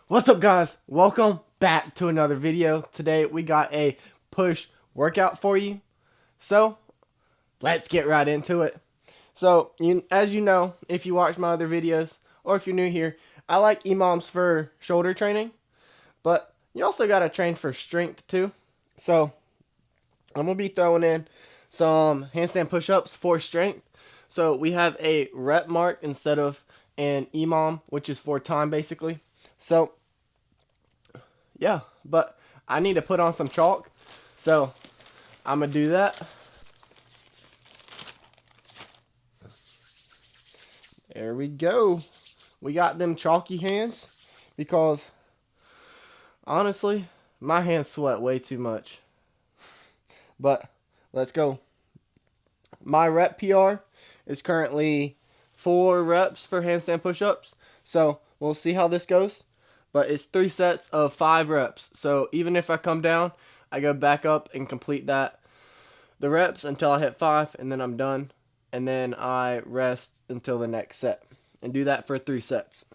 What's up, guys? Welcome back to another video. Today we got a push workout for you. So let's get right into it. So as you know, if you watch my other videos or if you're new here, I like EMOMs for shoulder training, but you also got to train for strength too. So I'm going to be throwing in some handstand push-ups for strength. So we have a rep mark instead of an EMOM, which is for time basically. So yeah, but I need to put on some chalk, so I'm gonna do that. There we go. We got them chalky hands because honestly, my hands sweat way too much. But let's go. My rep PR is currently 4 reps for handstand push-ups, so we'll see how this goes. But it's 3 sets of 5 reps. So even if I come down, I go back up and complete the reps until I hit 5, and then I'm done. And then I rest until the next set. And do that for 3 sets.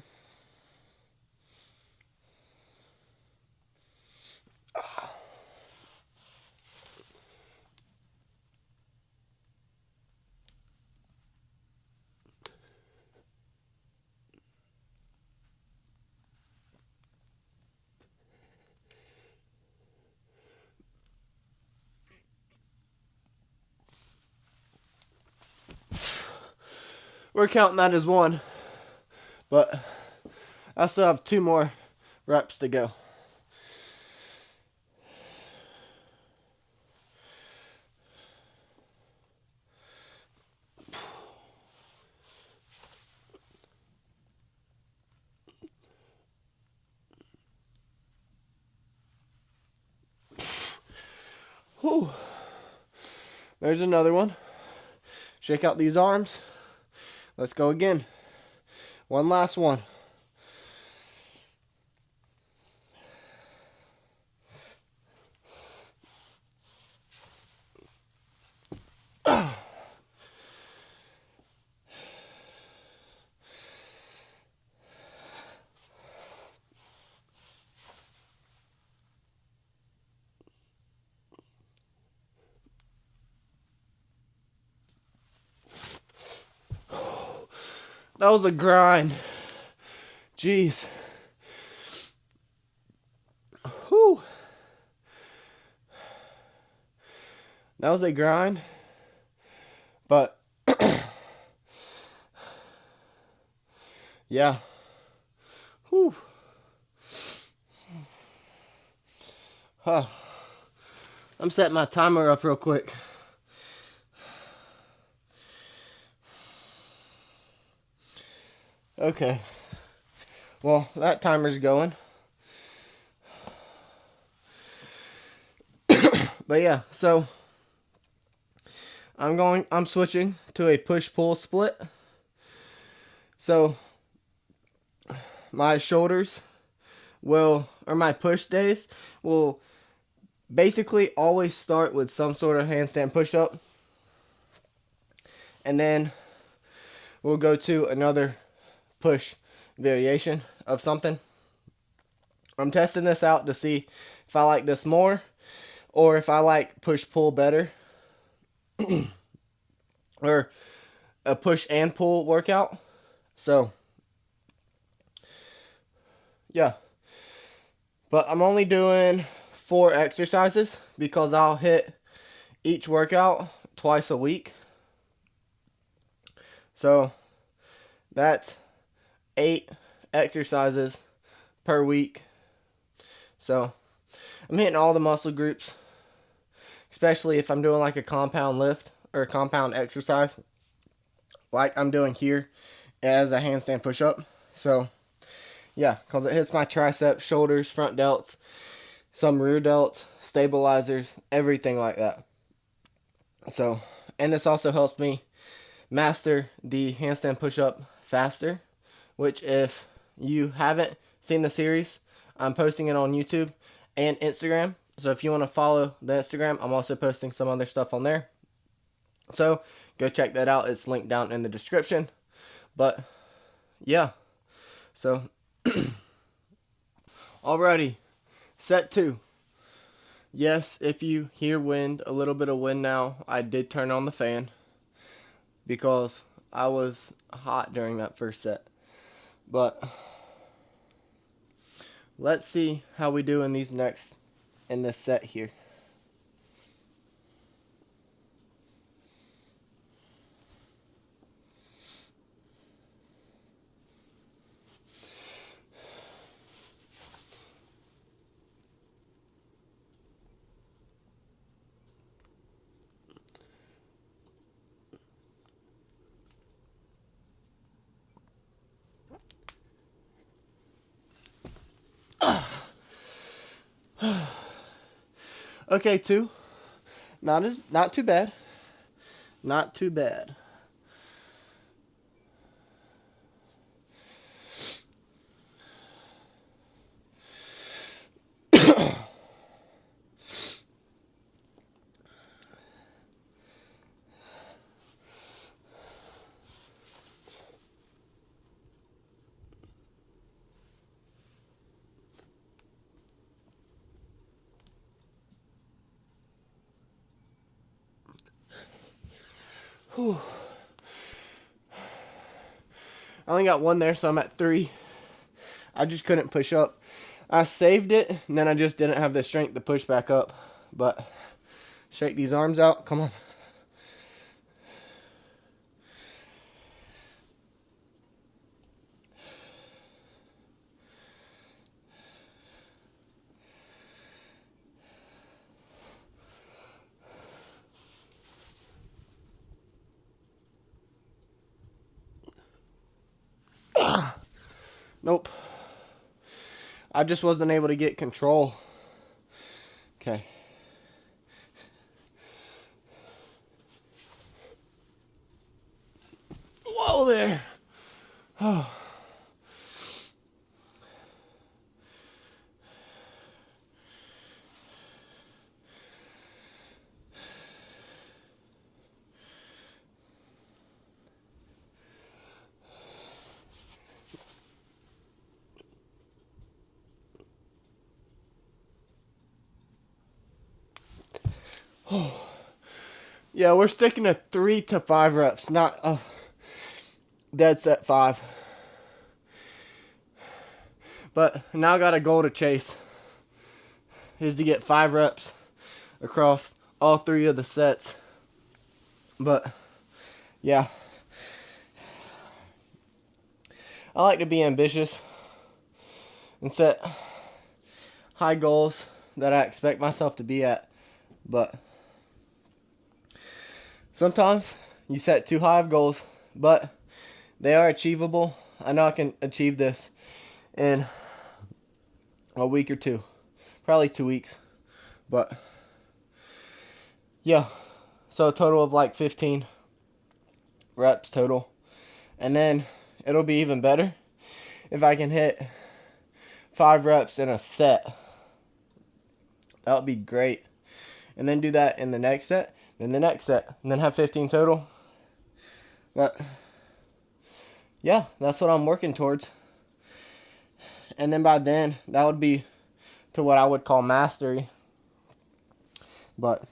We're counting that as 1, but I still have 2 more reps to go. Whew. There's another one. Shake out these arms. Let's go again. One last one. That was a grind. Jeez. Whew. That was a grind. But yeah. Whew. Huh. I'm setting my timer up real quick. Okay. Well, that timer's going. But yeah, so I'm switching to a push-pull split. So my shoulders or my push days will basically always start with some sort of handstand push-up. And then we'll go to another push variation of something. I'm testing this out to see if I like this more or if I like push-pull better. Or a push and pull workout. So yeah. But I'm only doing 4 exercises because I'll hit each workout twice a week. So that's 8 exercises per week. So I'm hitting all the muscle groups, especially if I'm doing like a compound lift or a compound exercise like I'm doing here as a handstand push-up. So yeah, because it hits my triceps, shoulders, front delts, some rear delts, stabilizers, everything like that. So, and this also helps me master the handstand push-up faster, which if you haven't seen the series, I'm posting it on YouTube and Instagram. So if you want to follow the Instagram, I'm also posting some other stuff on there. So go check that out. It's linked down in the description. But yeah, so Alrighty, set 2. Yes, if you hear wind, a little bit of wind now, I did turn on the fan because I was hot during that first set. But let's see how we do in this set here. Okay, 2. Not too bad. Not too bad. Whew. I only got 1 there, so I'm at 3. I just couldn't push up. I saved it, and then I just didn't have the strength to push back up. But shake these arms out. Come on. Nope. I just wasn't able to get control. Okay. Whoa there. Oh. Yeah, we're sticking to 3 to 5 reps, not dead set 5. But now I got a goal to chase, is to get 5 reps across all 3 of the sets. But yeah, I like to be ambitious and set high goals that I expect myself to be at. But sometimes you set too high of goals, but they are achievable. I know I can achieve this in a week or 2, probably 2 weeks. But yeah, so a total of like 15 reps total. And then it'll be even better if I can hit 5 reps in a set. That would be great. And then do that in the next set, then the next set, and then have 15 total. But yeah, that's what I'm working towards. And then by then, that would be to what I would call mastery. But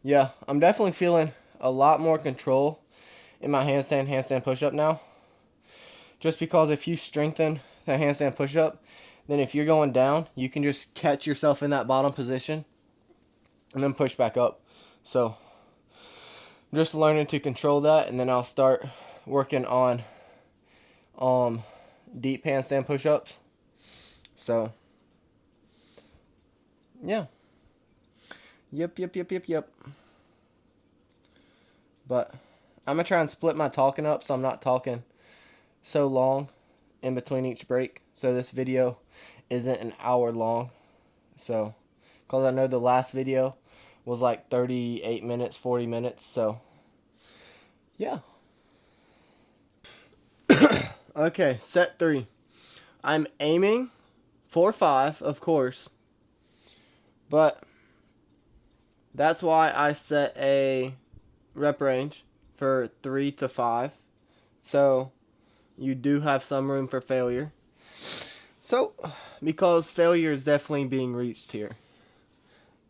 yeah, I'm definitely feeling a lot more control in my handstand push-up now. Just because if you strengthen the handstand push-up, then if you're going down, you can just catch yourself in that bottom position and then push back up. So just learning to control that, and then I'll start working on deep handstand push-ups. So yeah. Yep. But I'm going to try and split my talking up so I'm not talking so long in between each break. So this video isn't an hour long. So, because I know the last video was like 38 minutes, 40 minutes. So, yeah. Okay, set 3. I'm aiming for 5, of course. But that's why I set a rep range for 3 to 5. So you do have some room for failure. So, because failure is definitely being reached here.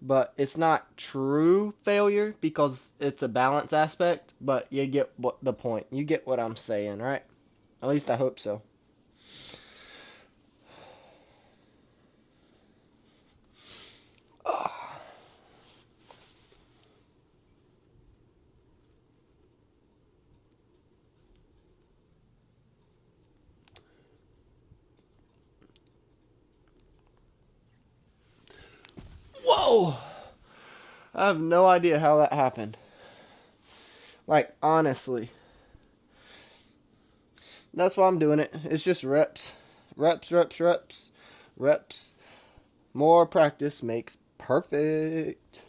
But it's not true failure because it's a balance aspect, but you get the point. You get what I'm saying, right? At least I hope so. Whoa! I have no idea how that happened. Like, honestly. That's why I'm doing it. It's just reps. Reps, reps, reps. Reps. More practice makes perfect.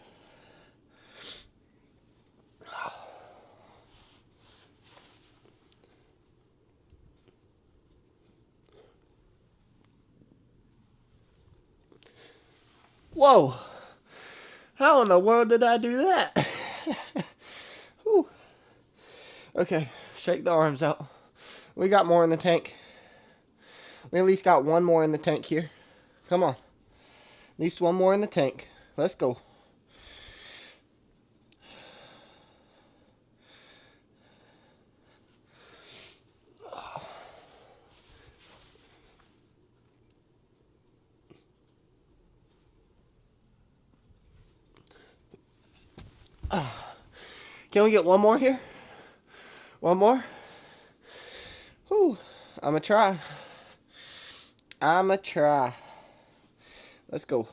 Whoa! How in the world did I do that? Whew. Okay, shake the arms out. We got more in the tank. We at least got one more in the tank here. Come on. At least one more in the tank. Let's go. Can we get one more here? One more? Whew. I'ma try. Let's go.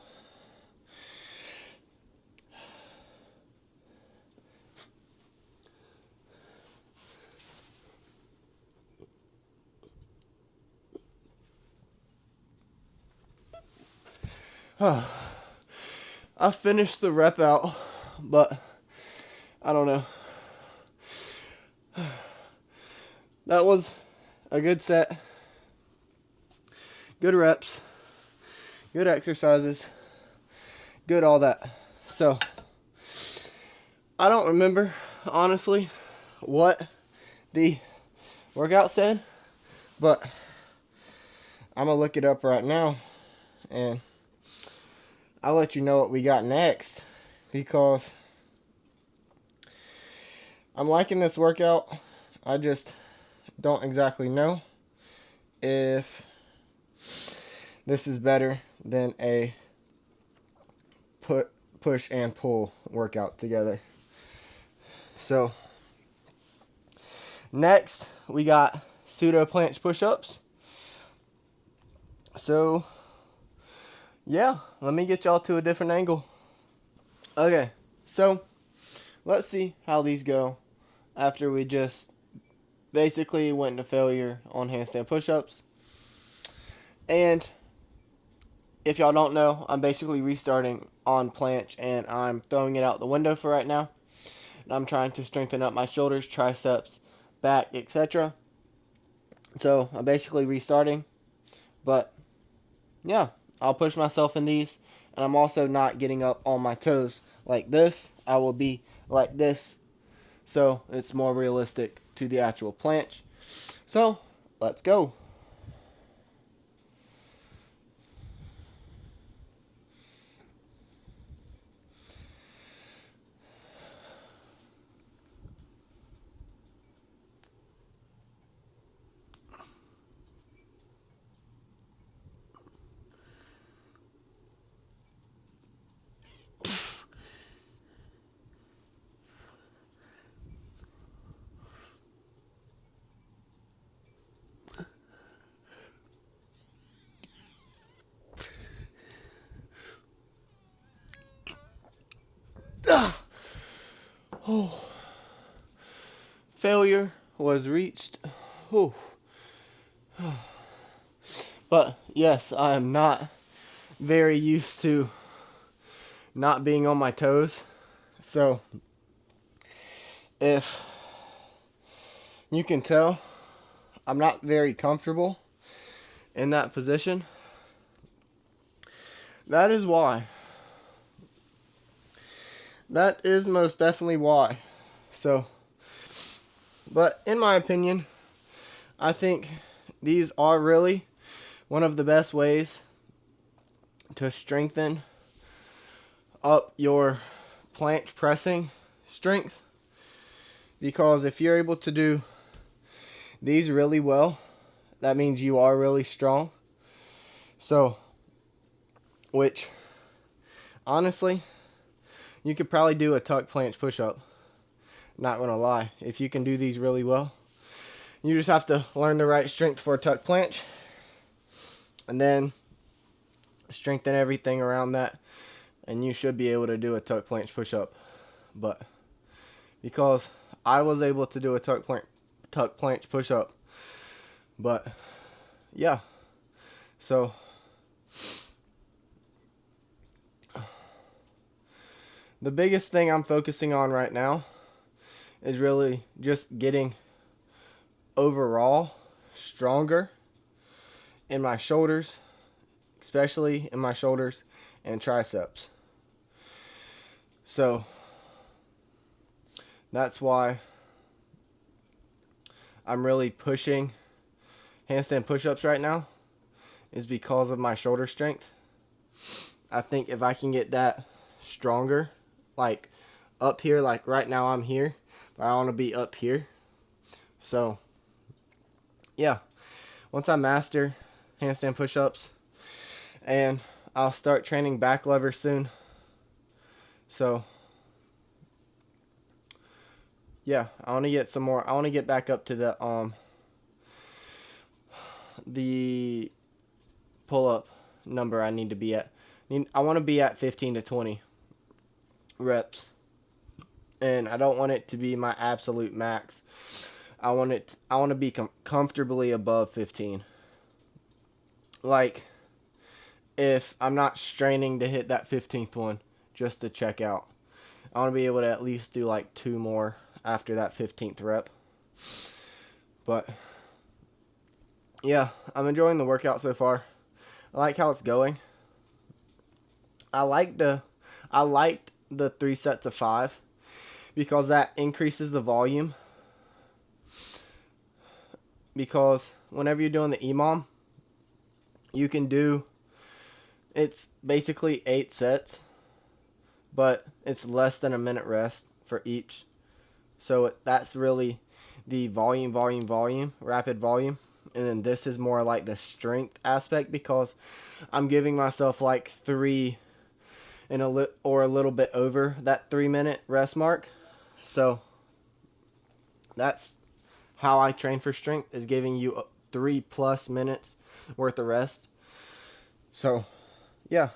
I finished the rep out, but I don't know. That was a good set. Good reps. Good exercises. Good all that. So, I don't remember, honestly, what the workout said, but I'm going to look it up right now, and I'll let you know what we got next, because I'm liking this workout. I just don't exactly know if this is better than a push and pull workout together. So, next we got pseudo planche push-ups. So, yeah, let me get y'all to a different angle. Okay, so let's see how these go after we just basically went into failure on handstand push-ups. And if y'all don't know, I'm basically restarting on planche, and I'm throwing it out the window for right now. And I'm trying to strengthen up my shoulders, triceps, back, etc. So I'm basically restarting. But yeah, I'll push myself in these. And I'm also not getting up on my toes like this. I will be like this. So it's more realistic to the actual planche. So let's go. Oh. Failure was reached. Oh. But yes, I am not very used to not being on my toes. So if you can tell, I'm not very comfortable in that position. That is why. That is most definitely why. So, but in my opinion, I think these are really one of the best ways to strengthen up your planche pressing strength, because if you're able to do these really well, that means you are really strong. So, which honestly, you could probably do a tuck planche push-up. Not gonna lie, if you can do these really well, you just have to learn the right strength for a tuck planche, and then strengthen everything around that, and you should be able to do a tuck planche push-up. But because I was able to do a tuck planche push-up, but yeah, so the biggest thing I'm focusing on right now is really just getting overall stronger in my shoulders, especially in my shoulders and triceps. So that's why I'm really pushing handstand push-ups right now, is because of my shoulder strength. I think if I can get that stronger, like up here, like right now I'm here, but I want to be up here. So yeah, once I master handstand push-ups, and I'll start training back lever soon. So yeah, I want to get some more. I want to get back up to the pull-up number I need to be at. I want to be at 15 to 20 reps, and I don't want it to be my absolute max. I want to be comfortably above 15. Like, if I'm not straining to hit that 15th one just to check out, I want to be able to at least do like 2 more after that 15th rep. But yeah, I'm enjoying the workout so far. I like how it's going. I liked the 3 sets of 5 because that increases the volume. Because whenever you're doing the EMOM, you can do, it's basically 8 sets, but it's less than a minute rest for each. So that's really the volume, rapid volume. And then this is more like the strength aspect, because I'm giving myself like 3 or a little bit over that 3-minute rest mark. So that's how I train for strength, is giving you 3+ minutes worth of rest. So yeah.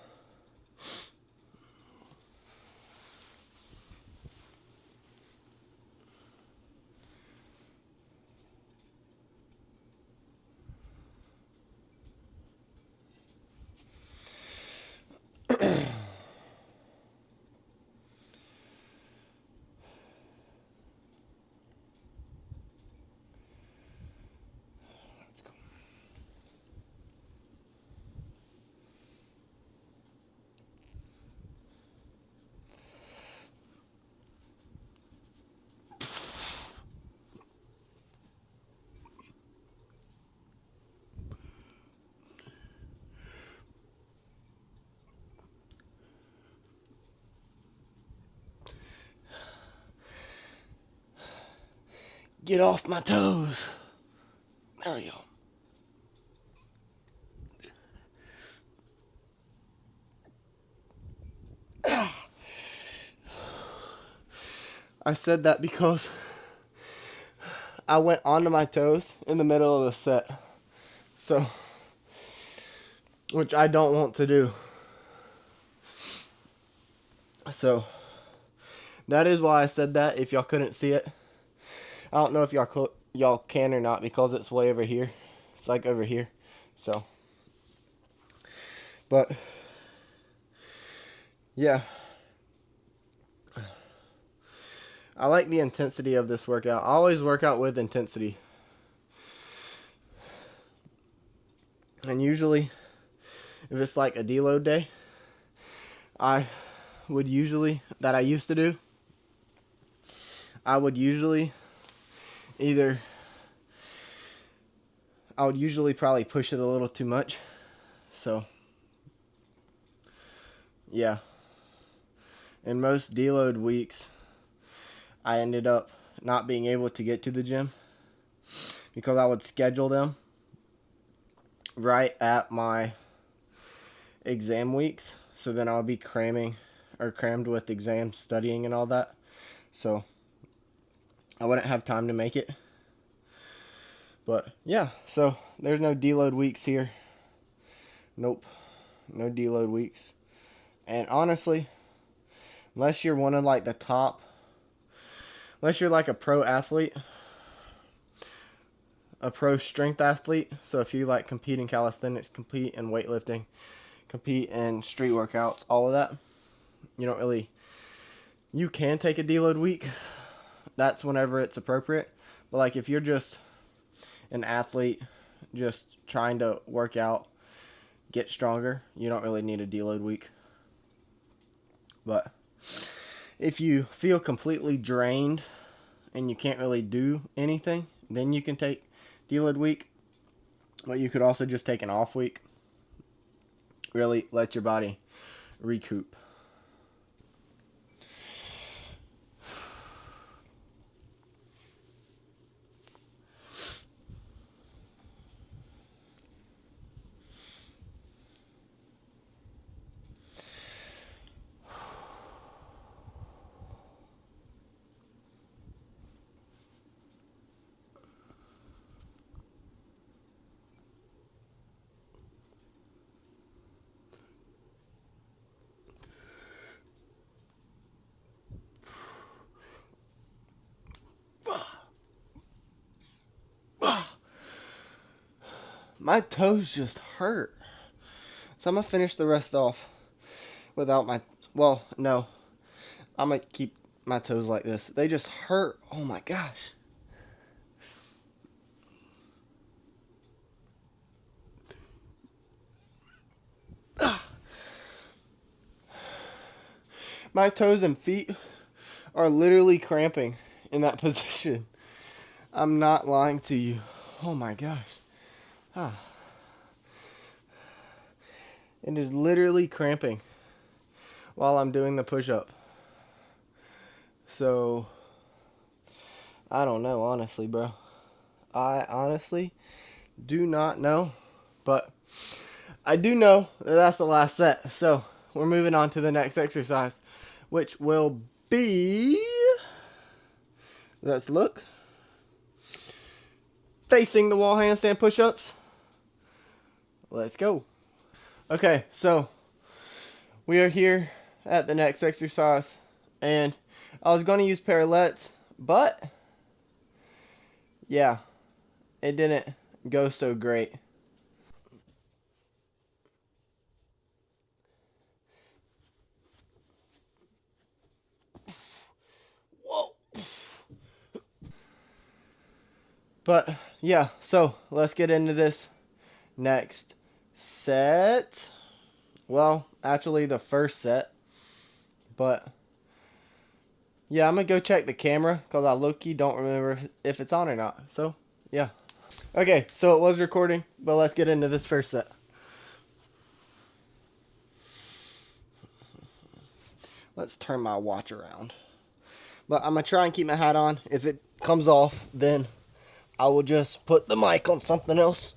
Get off my toes. There we go. I said that because I went onto my toes in the middle of the set. So, which I don't want to do. So, that is why I said that, if y'all couldn't see it. I don't know if y'all can or not, because it's way over here. It's like over here. So, but yeah, I like the intensity of this workout. I always work out with intensity. And usually, if it's like a deload day, I used to do, I would usually either I would usually probably push it a little too much. So, yeah. In most deload weeks, I ended up not being able to get to the gym because I would schedule them right at my exam weeks. So then I would be crammed with exams, studying, and all that. So I wouldn't have time to make it. But yeah, so there's no deload weeks here. Nope, no deload weeks. And honestly, unless you're one of like the top, unless you're like a pro athlete, a pro strength athlete, so if you like compete in calisthenics, compete in weightlifting, compete in street workouts, all of that, you can take a deload week. That's whenever it's appropriate. But like if you're just an athlete just trying to work out, get stronger, you don't really need a deload week. But if you feel completely drained and you can't really do anything, then you can take deload week. But you could also just take an off week. Really let your body recoup. My toes just hurt. So I'm going to finish the rest off without my... Well, no. I'm going to keep my toes like this. They just hurt. Oh my gosh. My toes and feet are literally cramping in that position. I'm not lying to you. Oh my gosh. It is literally cramping while I'm doing the push-up. So, I don't know, honestly, bro. I honestly do not know. But I do know that that's the last set. So, we're moving on to the next exercise, which will be... Let's look. Facing the wall handstand push-ups. Let's go. Okay, so we are here at the next exercise, and I was going to use parallettes, but yeah, it didn't go so great. Whoa. But yeah, so let's get into this next set. Well, actually the first set. But yeah, I'm going to go check the camera because I low-key don't remember if it's on or not. So, yeah. Okay, so it was recording, but let's get into this first set. Let's turn my watch around. But I'm going to try and keep my hat on. If it comes off, then I will just put the mic on something else.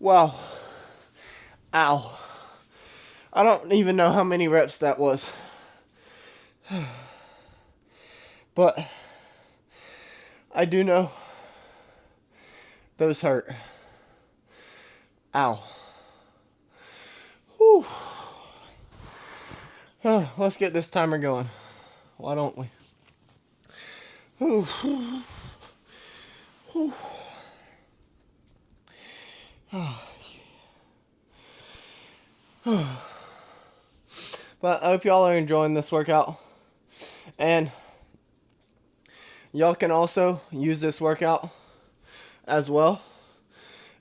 Wow. Ow. I don't even know how many reps that was. But I do know those hurt. Ow. Whew. Let's get this timer going. Why don't we? But I hope y'all are enjoying this workout. And y'all can also use this workout as well.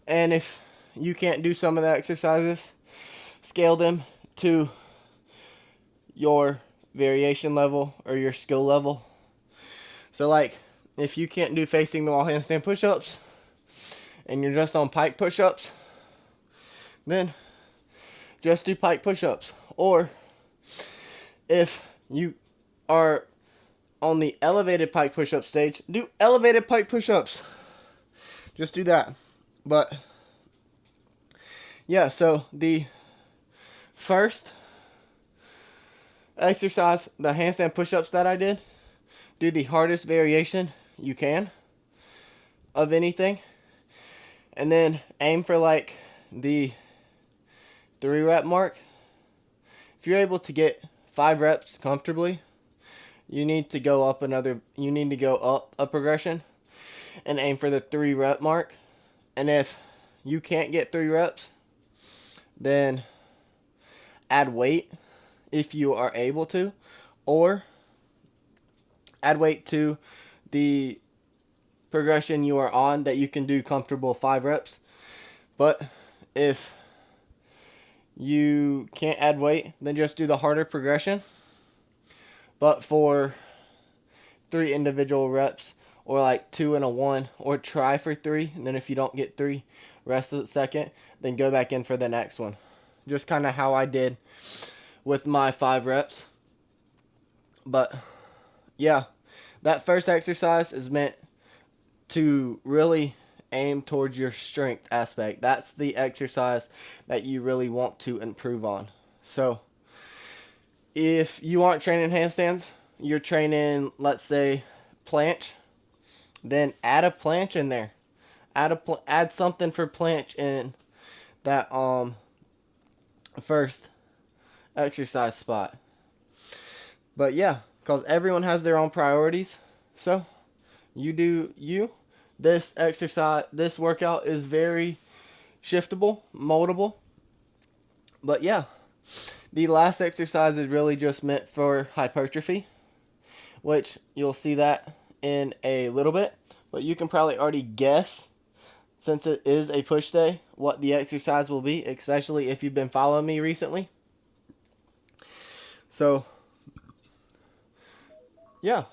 And if you can't do some of the exercises, scale them to your variation level or your skill level. So like, if you can't do facing the wall handstand push-ups and you're just on pike push-ups, then just do pike push-ups. Or if you are on the elevated pike push-up stage, do elevated pike push-ups. Just do that. But yeah, so the first exercise, the handstand push-ups that I did, do the hardest variation you can of anything. And then aim for like the 3 rep mark. If you're able to get 5 reps comfortably, you need to go up a progression and aim for the 3 rep mark. And if you can't get 3 reps, then add weight if you are able to, or add weight to the progression you are on that you can do comfortable 5 reps. But if you can't add weight, then just do the harder progression, but for 3 individual reps, or like 2 and a 1, or try for 3, and then if you don't get 3, rest of the second, then go back in for the next one. Just kind of how I did with my 5 reps. But yeah, that first exercise is meant to really aim towards your strength aspect. That's the exercise that you really want to improve on. So if you aren't training handstands, you're training, let's say, planche, then add a planche in there. Add something for planche in that first exercise spot. But yeah, because everyone has their own priorities. So you do you. This workout is very shiftable, moldable. But yeah, the last exercise is really just meant for hypertrophy, which you'll see that in a little bit. But you can probably already guess, since it is a push day, what the exercise will be, especially if you've been following me recently. So, yeah.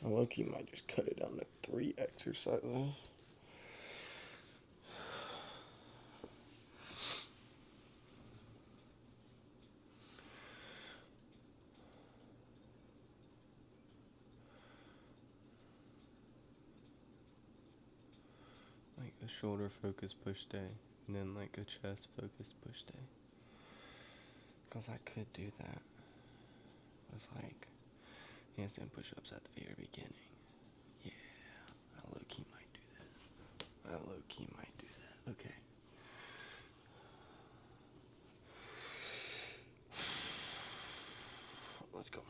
I low-key might just cut it down to 3 exercises. Like a shoulder focus push day, and then like a chest focus push day. Because I could do that with like handstand push-ups at the very beginning. Yeah, I low-key might do that. Okay. Let's go.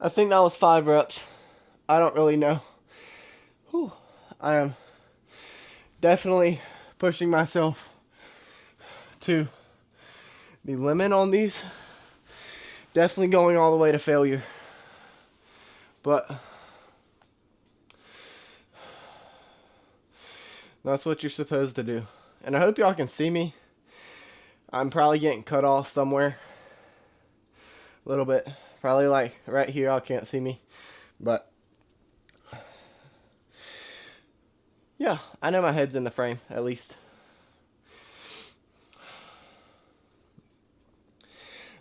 I think that was 5 reps. I don't really know. Whew. I am definitely pushing myself to the limit on these. Definitely going all the way to failure. But That's what you're supposed to do. And I hope y'all can see me. I'm probably getting cut off somewhere. A little bit. Probably like right here, y'all can't see me. But yeah, I know my head's in the frame, at least.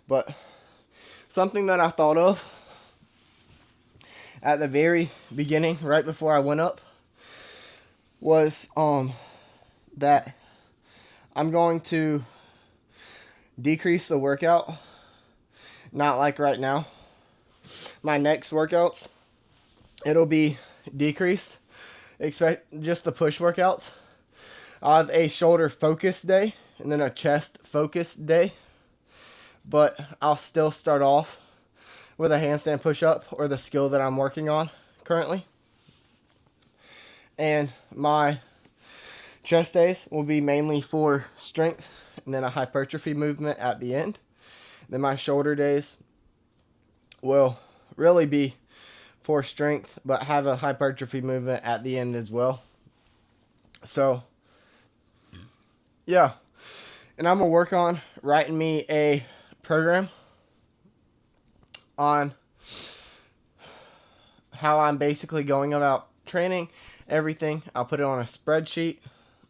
But something that I thought of at the very beginning, right before I went up, was that I'm going to decrease the workout. Not like right now. My next workouts, it'll be decreased. Expect just the push workouts. I'll have a shoulder focus day and then a chest focus day. But I'll still start off with a handstand push-up, or the skill that I'm working on currently. And my chest days will be mainly for strength and then a hypertrophy movement at the end. Then my shoulder days will really be for strength, but have a hypertrophy movement at the end as well. So, yeah. And I'm going to work on writing me a program on how I'm basically going about training, everything. I'll put it on a spreadsheet,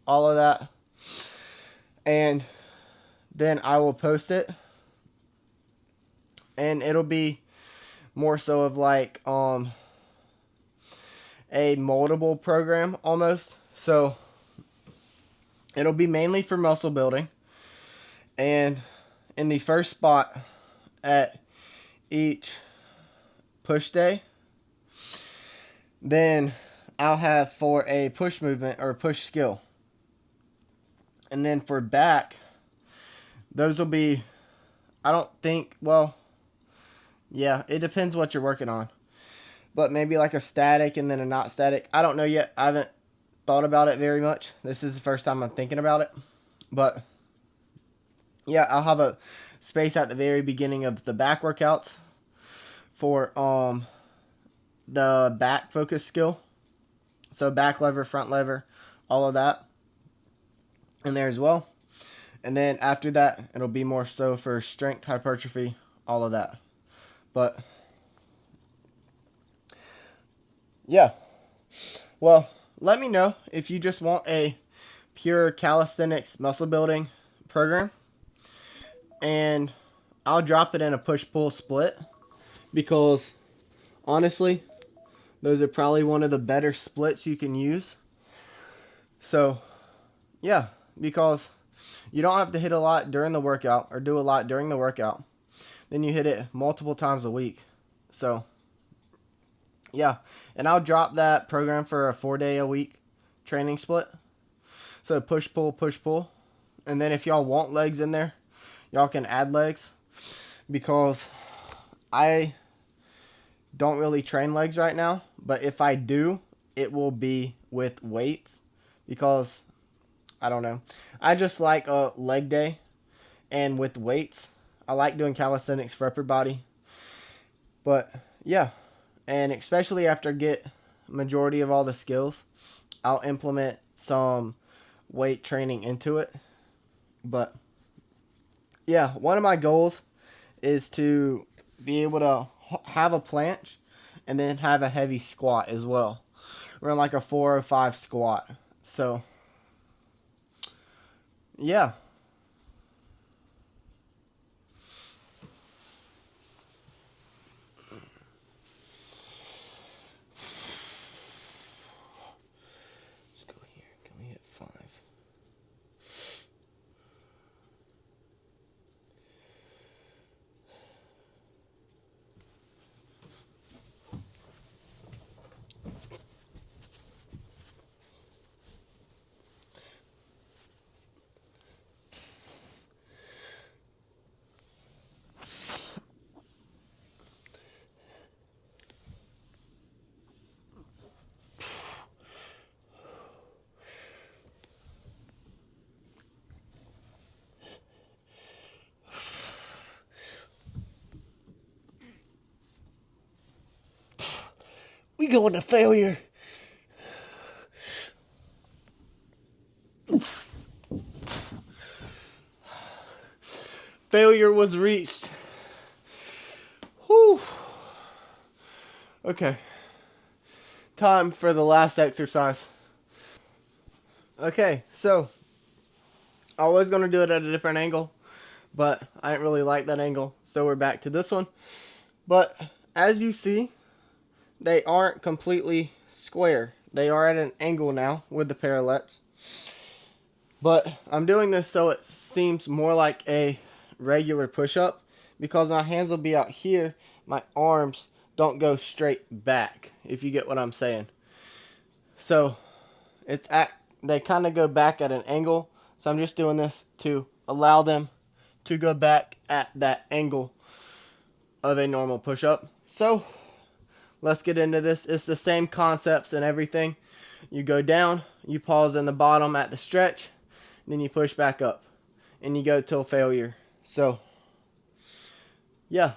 all of that. And then I will post it. And it'll be more so of like a moldable program almost. So it'll be mainly for muscle building. And in the first spot at each push day, then I'll have for a push movement or push skill. And then for back, those will be, I don't think, well, yeah, it depends what you're working on. But maybe like a static and then a not static. I don't know yet. I haven't thought about it very much. This is the first time I'm thinking about it. But yeah, I'll have a space at the very beginning of the back workouts for the back focus skill. So back lever, front lever, all of that in there as well. And then after that, it'll be more so for strength, hypertrophy, all of that. But yeah. Well, let me know if you just want a pure calisthenics muscle building program. And I'll drop it in a push-pull split, because honestly, those are probably one of the better splits you can use. So, yeah, because you don't have to hit a lot during the workout or do a lot during the workout. Then you hit it multiple times a week. So, yeah. And I'll drop that program for a 4-day-a-week training split. So, push-pull, push-pull. And then if y'all want legs in there, y'all can add legs, because I don't really train legs right now. But if I do, it will be with weights, because I don't know. I just like a leg day, and with weights. I like doing calisthenics for upper body. But yeah, and especially after I get majority of all the skills, I'll implement some weight training into it. But yeah, one of my goals is to be able to have a planche and then have a heavy squat as well. Run like a 405 squat. So yeah. Let's go here. Can we hit 5? We going to failure. Failure was reached. Whew. Okay. Time for the last exercise. Okay, so I was going to do it at a different angle, but I didn't really like that angle, so we're back to this one. But as you see, they aren't completely square. They are at an angle now with the parallettes. But I'm doing this so it seems more like a regular push-up, because my hands will be out here, my arms don't go straight back, if you get what I'm saying. So they kind of go back at an angle, so I'm just doing this to allow them to go back at that angle of a normal push-up. So let's get into this. It's the same concepts and everything. You go down, you pause in the bottom at the stretch, then you push back up, and you go till failure. So, yeah.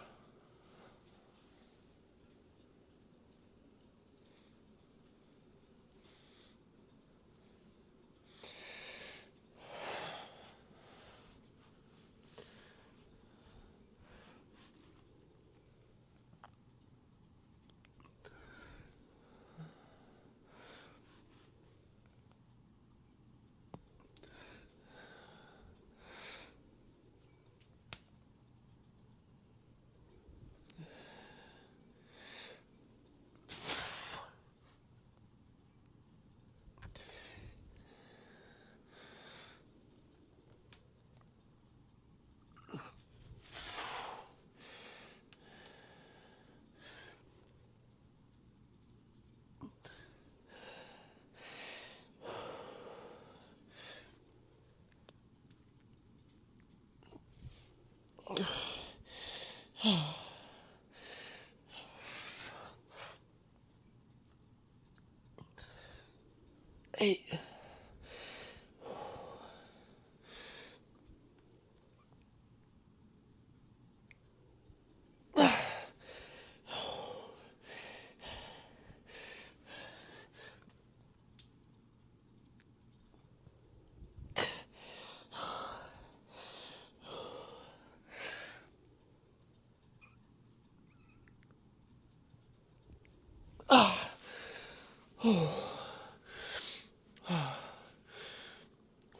Eight.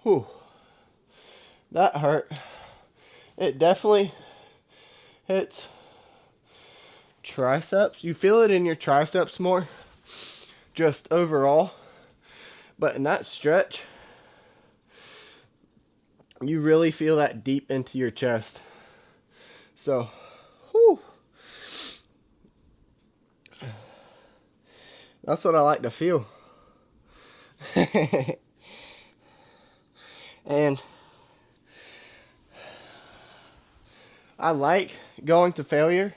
Whew. That hurt. It definitely hits triceps. You feel it in your triceps more, just overall. But in that stretch, you really feel that deep into your chest. So, whew. That's what I like to feel. And I like going to failure,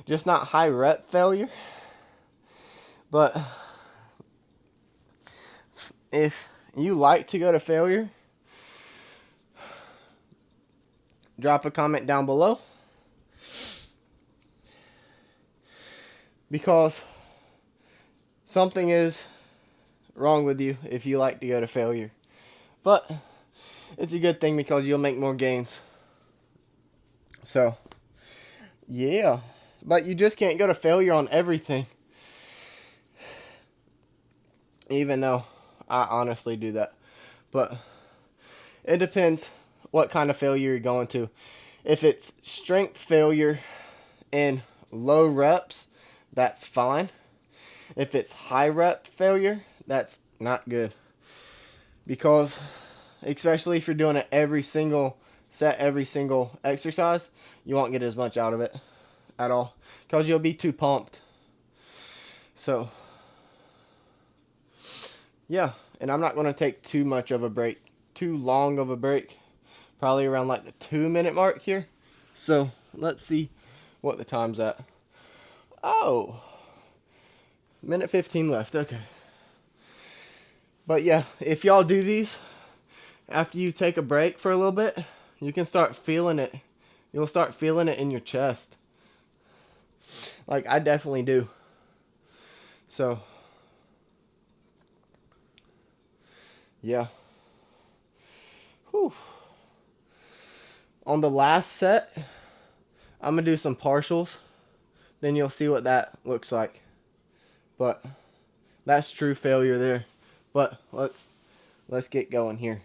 just not high rep failure. But if you like to go to failure, drop a comment down below, because something is wrong with you if you like to go to failure. But it's a good thing, because you'll make more gains. So, yeah. But you just can't go to failure on everything. Even though I honestly do that. But it depends what kind of failure you're going to. If it's strength failure in low reps, that's fine. If it's high rep failure, that's not good. Because especially if you're doing it every single set, every single exercise, you won't get as much out of it at all, because you'll be too pumped. So, yeah. And I'm not going to take too much of a break, too long of a break. Probably around like the 2-minute mark here. So, let's see what the time's at. Oh, minute 15 left. Okay. But yeah, if y'all do these after you take a break for a little bit, you can start feeling it. You'll start feeling it in your chest. Like I definitely do. So, yeah. Whew. On the last set, I'm going to do some partials. Then you'll see what that looks like. But that's true failure there. But let's get going here.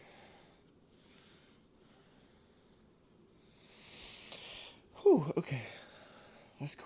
Whew, okay. Let's go.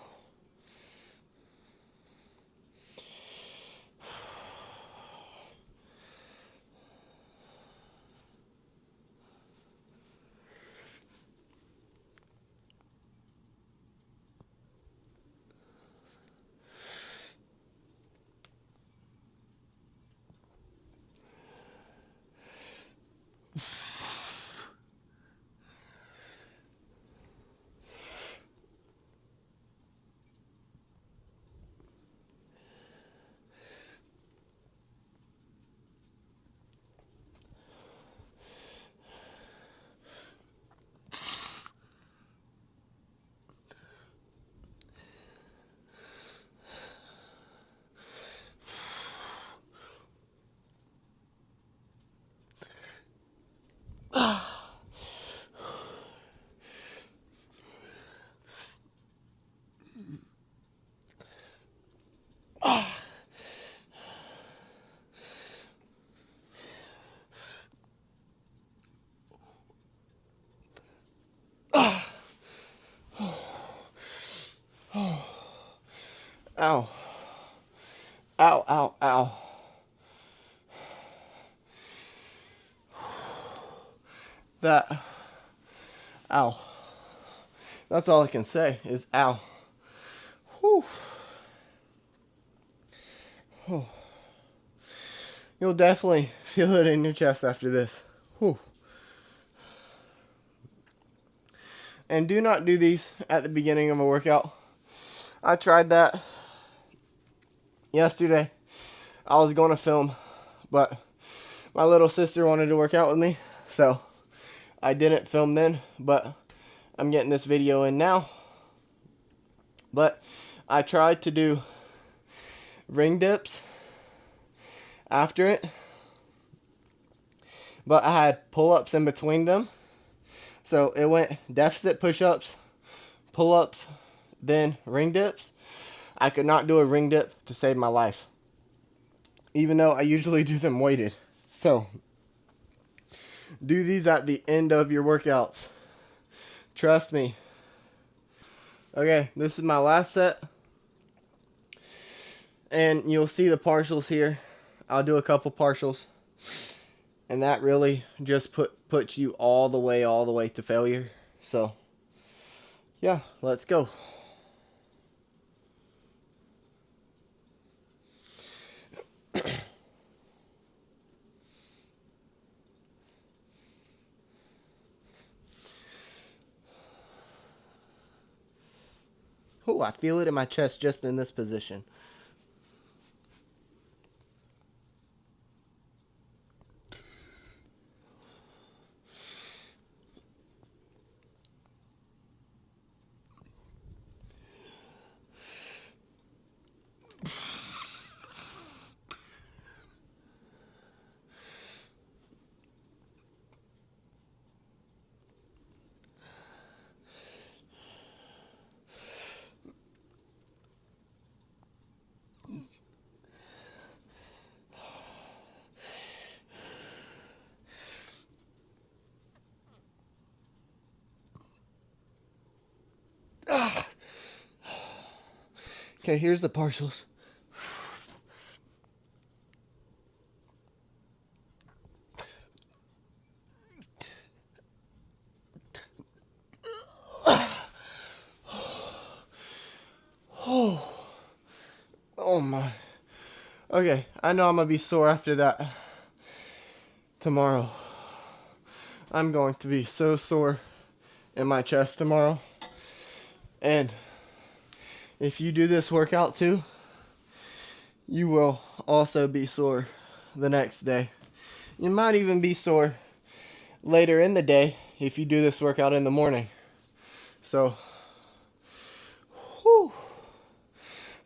Ow. Ow, ow, ow. That. Ow. That's all I can say is ow. Whew. Oh. You'll definitely feel it in your chest after this. Whew. And do not do these at the beginning of a workout. I tried that yesterday. I was going to film, but my little sister wanted to work out with me, so I didn't film then, but I'm getting this video in now. But I tried to do ring dips after it, but I had pull-ups in between them. So it went deficit push-ups, pull-ups, then ring dips. I could not do a ring dip to save my life, even though I usually do them weighted. So do these at the end of your workouts. Trust me. Okay, this is my last set. And you'll see the partials here. I'll do a couple partials. And that really just puts you all the way to failure. So, yeah, let's go. Oh, I feel it in my chest just in this position. Okay, here's the partials. Oh my. Okay, I know I'm gonna be sore after that. Tomorrow. I'm going to be so sore in my chest tomorrow. And if you do this workout too, you will also be sore the next day. You might even be sore later in the day if you do this workout in the morning. So, whew.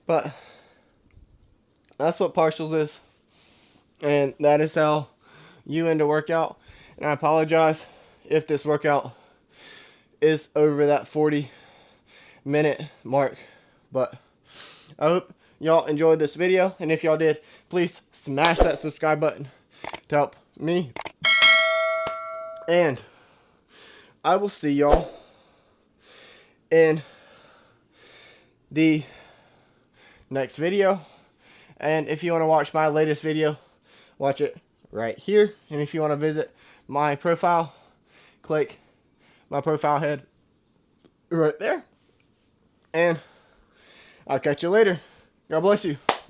But that's what partials is. And that is how you end a workout. And I apologize if this workout is over that 40-minute mark. But I hope y'all enjoyed this video, and if y'all did, please smash that subscribe button to help me. And I will see y'all in the next video. And if you want to watch my latest video, watch it right here. And if you want to visit my profile, click my profile head right there. And I'll catch you later. God bless you.